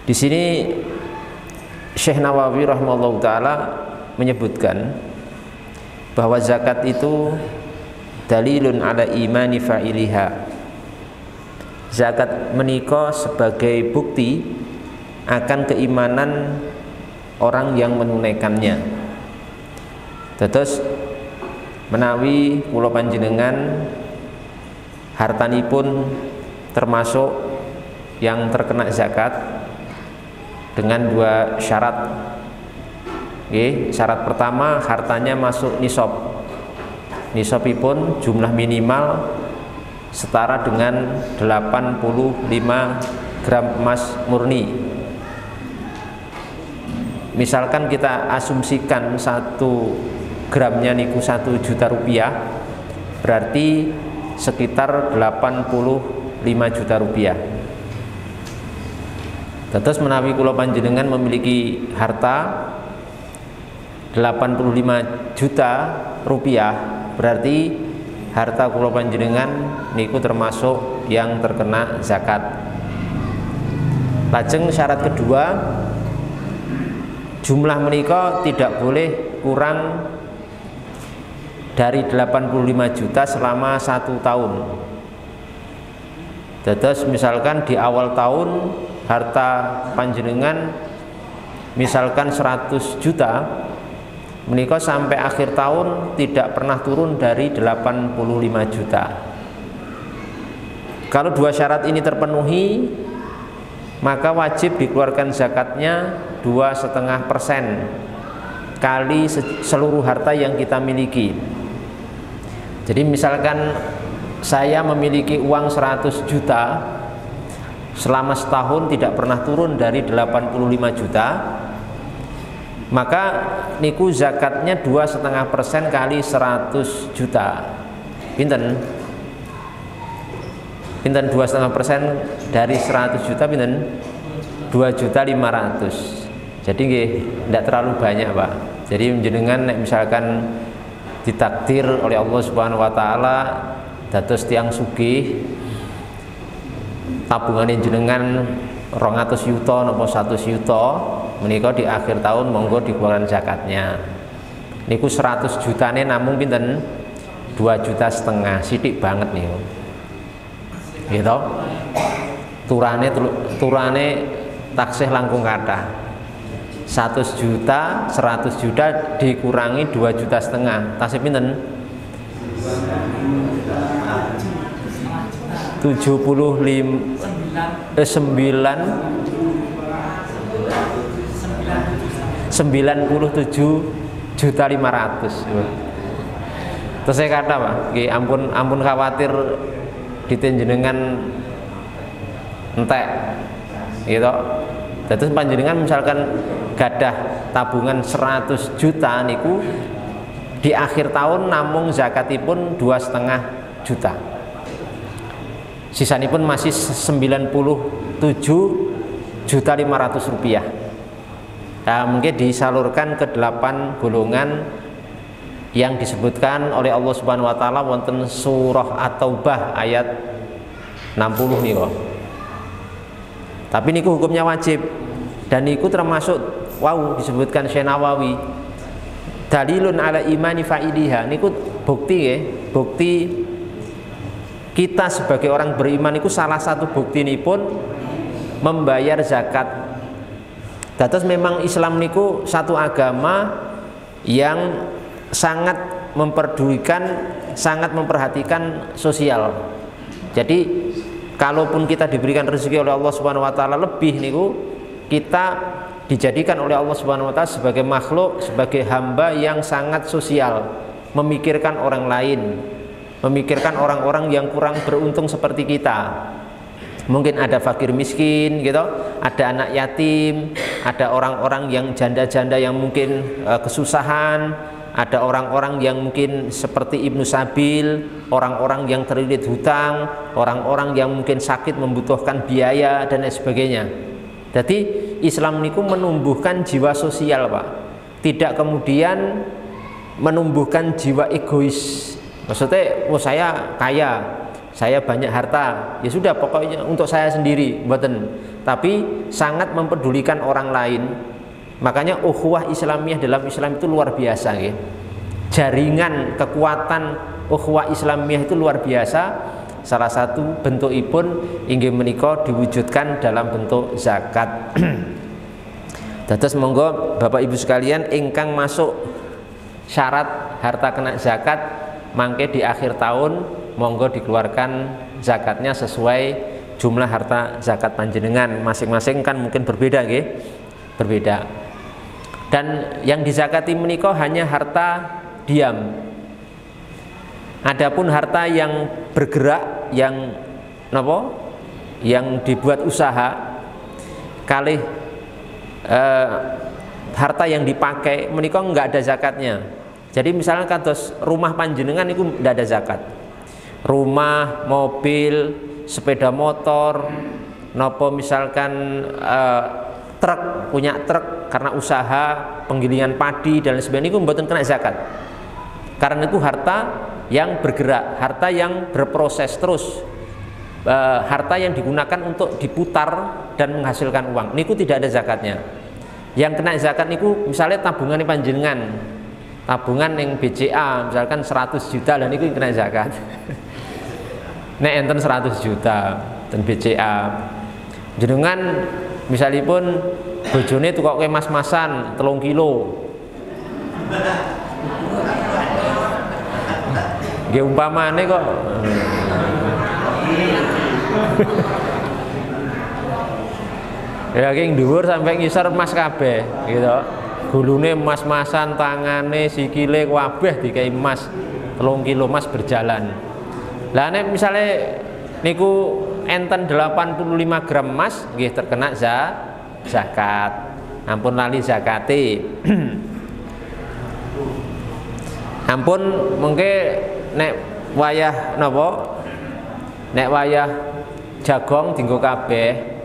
Di sini Syekh Nawawi rahimahullah taala menyebutkan bahwa zakat itu dalilun ala imani fa'iliha. Zakat menika sebagai bukti akan keimanan orang yang menunaikannya. Terus menawi kula panjenengan hartanipun termasuk yang terkena zakat dengan dua syarat. Syarat pertama, hartanya masuk nisab. Nisabipun jumlah minimal setara dengan 85 gram emas murni. Misalkan kita asumsikan 1 gramnya niku 1 juta rupiah, berarti sekitar 85 juta rupiah. Terus menawi kula panjenengan memiliki harta 85 juta rupiah, berarti harta kula panjenengan niku termasuk yang terkena zakat. Lajeng syarat kedua, jumlah menika tidak boleh kurang dari 85 juta selama 1 tahun. Terus misalkan di awal tahun harta panjenengan misalkan 100 juta, menika sampai akhir tahun tidak pernah turun dari 85 juta. Kalau dua syarat ini terpenuhi, maka wajib dikeluarkan zakatnya 2,5% kali seluruh harta yang kita miliki. Jadi misalkan saya memiliki uang 100 juta, selama setahun tidak pernah turun dari 85 juta, maka niku zakatnya 2,5% kali 100 juta. Pinten 2,5% dari 100 juta pinten? 2.500.000. Jadi nggih tidak terlalu banyak, Pak. Jadi jenengan misalkan ditakdir oleh Allah Subhanahu wa taala dados tiyang sugih, tabungan jenengan 200 yuta napa 100 yuta, menika di akhir tahun monggo dikeluarkan zakatnya. Niku 100 jutane namung pinten? 2,5 juta, sithik banget niku. Gitu. Turane taksih langkung kathah. 100 juta dikurangi 2,5 juta, tasih pinten? 97.500.000. Terus saya kata, Pak, ampun khawatir ditenjenengan entek gitu. Terus panjenengan misalkan gadah tabungan 100 juta niku di akhir tahun namung zakatipun 2,5 juta. Sisanipun masih 97.500.000 rupiah. Nah, mungkin disalurkan ke 8 golongan yang disebutkan oleh Allah Subhanahu wa taala wonten surah At-Taubah ayat 60 niku. Tapi niku hukumnya wajib, dan niku termasuk disebutkan Syekh Nawawi dalilun ala imani fa'iliha. Niku bukti ya, bukti kita sebagai orang beriman niku salah satu bukti ini pun membayar zakat. Terus memang Islam niku satu agama yang sangat memperdulikan, sangat memperhatikan sosial. Jadi kalaupun kita diberikan rezeki oleh Allah Subhanahu wa taala lebih niku, kita dijadikan oleh Allah Subhanahu wa taala sebagai makhluk, sebagai hamba yang sangat sosial, memikirkan orang lain, memikirkan orang-orang yang kurang beruntung seperti kita. Mungkin ada fakir miskin gitu, ada anak yatim, ada orang-orang yang janda-janda yang mungkin kesusahan, ada orang-orang yang mungkin seperti Ibnu Sabil, orang-orang yang terlilit hutang, orang-orang yang mungkin sakit membutuhkan biaya dan lain sebagainya. Jadi Islam niku menumbuhkan jiwa sosial, Pak. Tidak kemudian menumbuhkan jiwa egois. Maksudnya, saya kaya, saya banyak harta, ya sudah pokoknya untuk saya sendiri, mboten. tapi sangat mempedulikan orang lain. Makanya ukhuwah Islamiyah dalam Islam itu luar biasa ya. Jaringan kekuatan ukhuwah Islamiyah itu luar biasa. Salah satu bentukipun inggih menika diwujudkan dalam bentuk zakat. Dados monggo Bapak Ibu sekalian ingkang masuk syarat harta kena zakat, mangke di akhir tahun monggo dikeluarkan zakatnya sesuai jumlah harta zakat panjenengan. Masing-masing kan mungkin berbeda nggih. Berbeda. Dan yang dizakati menika hanya harta diam. Adapun harta yang bergerak, yang napa? Yang dibuat usaha kalih harta yang dipakai menika enggak ada zakatnya. Jadi misalnya kados rumah panjenengan itu enggak ada zakat. Rumah, mobil, sepeda motor, napa misalkan truk, punya truk karena usaha penggilingan padi dan sebagainya itu mboten kena zakat. Karena itu harta yang bergerak, harta yang berproses terus, harta yang digunakan untuk diputar dan menghasilkan uang. Niku tidak ada zakatnya. Yang kena zakat niku misalnya tabungan panjenengan, tabungan yang BCA misalkan 100 juta dan niku kena zakat. Nek enten 100 juta dan BCA, jenengan misalipun bojone tukoke mas-masan 3 kilo. Nggih umpamane kok ya king dhuwur sampai ngisor emas kabeh gitu. Gulune emas-masan, tangane, sikile kabeh dikai emas 3 kilo emas berjalan. Lah nek misale niku enten 85 gram emas nggih terkena zakat. Ampun lali zakate. Ampun mengke nek wayah napa? Nek wayah jagong dienggo kabeh.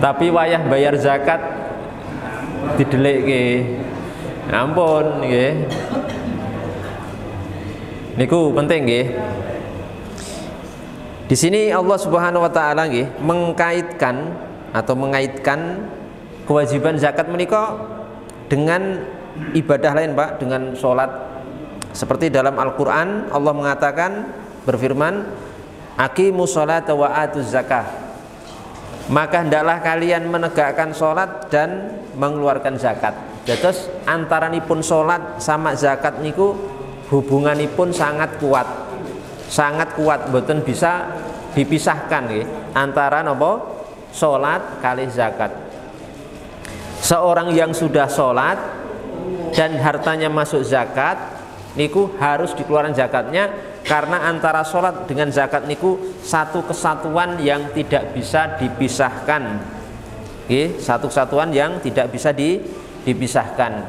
Tapi wayah bayar zakat didelikke. Ampun nggih. Niku penting nggih. Di sini Allah Subhanahu wa taala nggih mengaitkan kewajiban zakat menika dengan ibadah lain, Pak, dengan sholat. Seperti dalam Al-Qur'an Allah mengatakan, berfirman, aqimus sholata wa atuz zakah. Maka hendaklah kalian menegakkan sholat dan mengeluarkan zakat. Terus antaranipun sholat sama zakat niku hubunganipun sangat kuat. Sangat kuat, mboten bisa dipisahkan nggih antara napa? Sholat kali zakat. Seorang yang sudah sholat dan hartanya masuk zakat niku harus dikeluarkan zakatnya, karena antara sholat dengan zakat niku satu kesatuan yang tidak bisa dipisahkan. Satu kesatuan yang tidak bisa dipisahkan.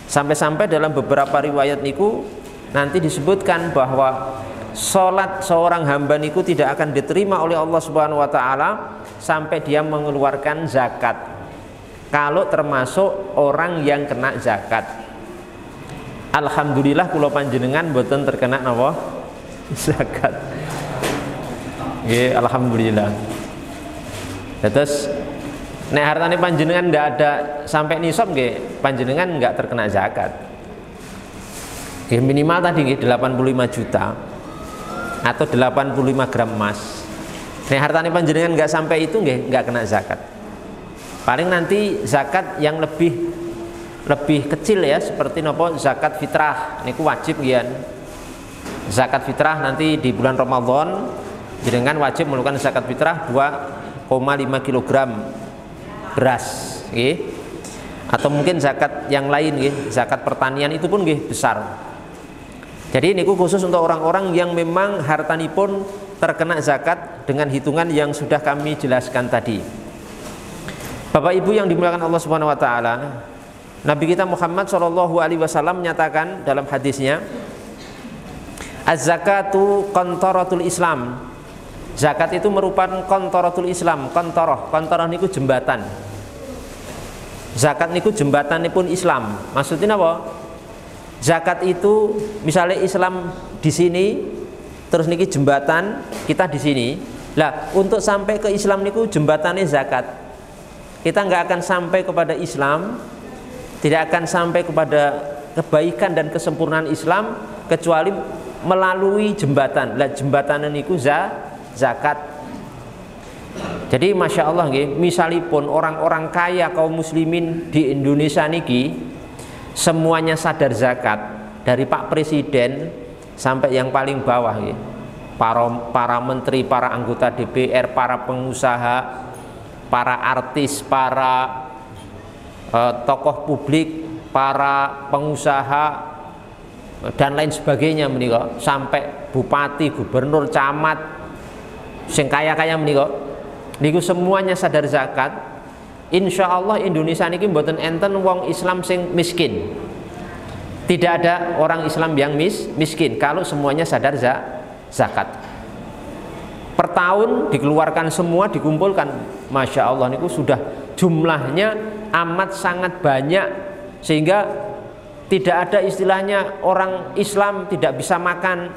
Sampai-sampai dalam beberapa riwayat niku nanti disebutkan bahwa sholat seorang hamba niku tidak akan diterima oleh Allah Subhanahu wa taala sampai dia mengeluarkan zakat. Kalau termasuk orang yang kena zakat. Alhamdulillah kula panjenengan mboten terkena napa? Zakat. Nggih, alhamdulillah. Terus nek hartane panjenengan ndak ada sampai nisab nggih, panjenengan enggak terkena zakat. Nggih, minimal tadi nggih 85 juta atau 85 gram emas. Nek hartane panjenengan enggak sampai itu nggih, enggak kena zakat. Paling nanti zakat yang lebih kecil ya, seperti nopo zakat fitrah niku wajib gian. Zakat fitrah nanti di bulan Ramadan jenengan wajib melakukan zakat fitrah 2,5 kg beras nggih. Atau mungkin zakat yang lain nggih, zakat pertanian itu pun nggih besar. Jadi niku khusus untuk orang-orang yang memang hartanipun terkena zakat dengan hitungan yang sudah kami jelaskan tadi. Bapak Ibu yang dimuliakan Allah Subhanahu wa taala, Nabi kita Muhammad sallallahu alaihi wasallam menyatakan dalam hadisnya, Az-zakatu qantaratul Islam. Zakat itu merupakan qantaratul Islam. Qantarah niku jembatan. Zakat niku jembatanipun Islam. Maksudnya apa? Zakat itu misalnya Islam di sini, terus niki jembatan, kita di sini. Lah, untuk sampai ke Islam niku jembatannya zakat. Kita nggak akan sampai kepada Islam, tidak akan sampai kepada kebaikan dan kesempurnaan Islam kecuali melalui jembatan. Lah, jembatan niku zakat. Jadi masya Allah nggih, misalipun orang-orang kaya kaum muslimin di Indonesia niki semuanya sadar zakat, dari Pak Presiden sampai yang paling bawah nggih. Para menteri, para anggota DPR, para pengusaha, para artis, para tokoh publik, para pengusaha dan lain sebagainya menika, sampai bupati, gubernur, camat, sing kaya-kaya menika, niku semuanya sadar zakat. Insya Allah Indonesia niki mboten enten wong Islam sing miskin. Tidak ada orang Islam yang miskin kalau semuanya sadar zakat. Per tahun dikeluarkan semua, dikumpulkan, masya Allah niku sudah jumlahnya amat sangat banyak, sehingga tidak ada istilahnya orang Islam tidak bisa makan,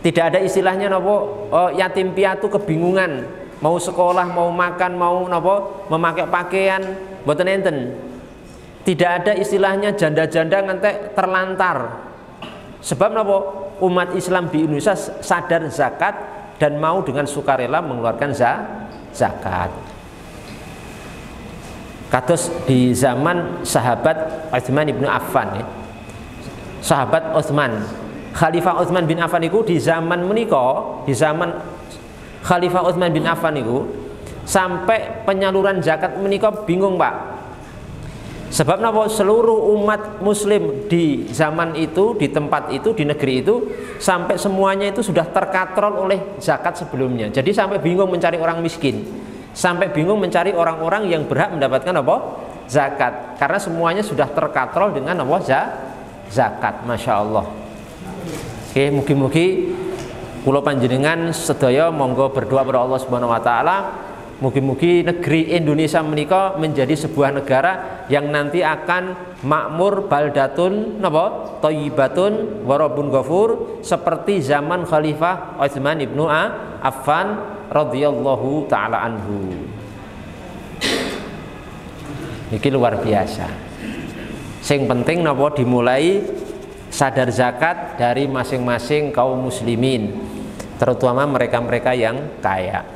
tidak ada istilahnya nopo yatim piatu kebingungan mau sekolah, mau makan, mau nopo memakai pakaian, mboten enten. Tidak ada istilahnya janda-janda ngantek terlantar. Sebab nopo umat Islam di Indonesia sadar zakat dan mau dengan sukarela mengeluarkan zakat. Kados di zaman sahabat Utsman bin Affan ya. Sahabat Utsman, Khalifah Utsman bin Affan itu di zaman menika, di zaman Khalifah Utsman bin Affan itu sampai penyaluran zakat menika bingung, Pak. Sebab napa seluruh umat muslim di zaman itu, di tempat itu, di negeri itu sampai semuanya itu sudah terkatrol oleh zakat sebelumnya. Jadi sampai bingung mencari orang miskin, sampai bingung mencari orang-orang yang berhak mendapatkan apa? Zakat. Karena semuanya sudah terkatrol dengan apa? Zakat. Masya Allah. Oke, mugi-mugi kula panjenengan sedaya monggo berdoa kepada Allah Subhanahu wa taala. Mugi-mugi negeri Indonesia menika menjadi sebuah negara yang nanti akan makmur, baldatun napa thayyibatun wa rabbun ghafur, seperti zaman Khalifah Utsman bin Affan radhiyallahu taala anhu. Iki luar biasa. Sing penting napa dimulai sadar zakat dari masing-masing kaum muslimin, terutama mereka-mereka yang kaya.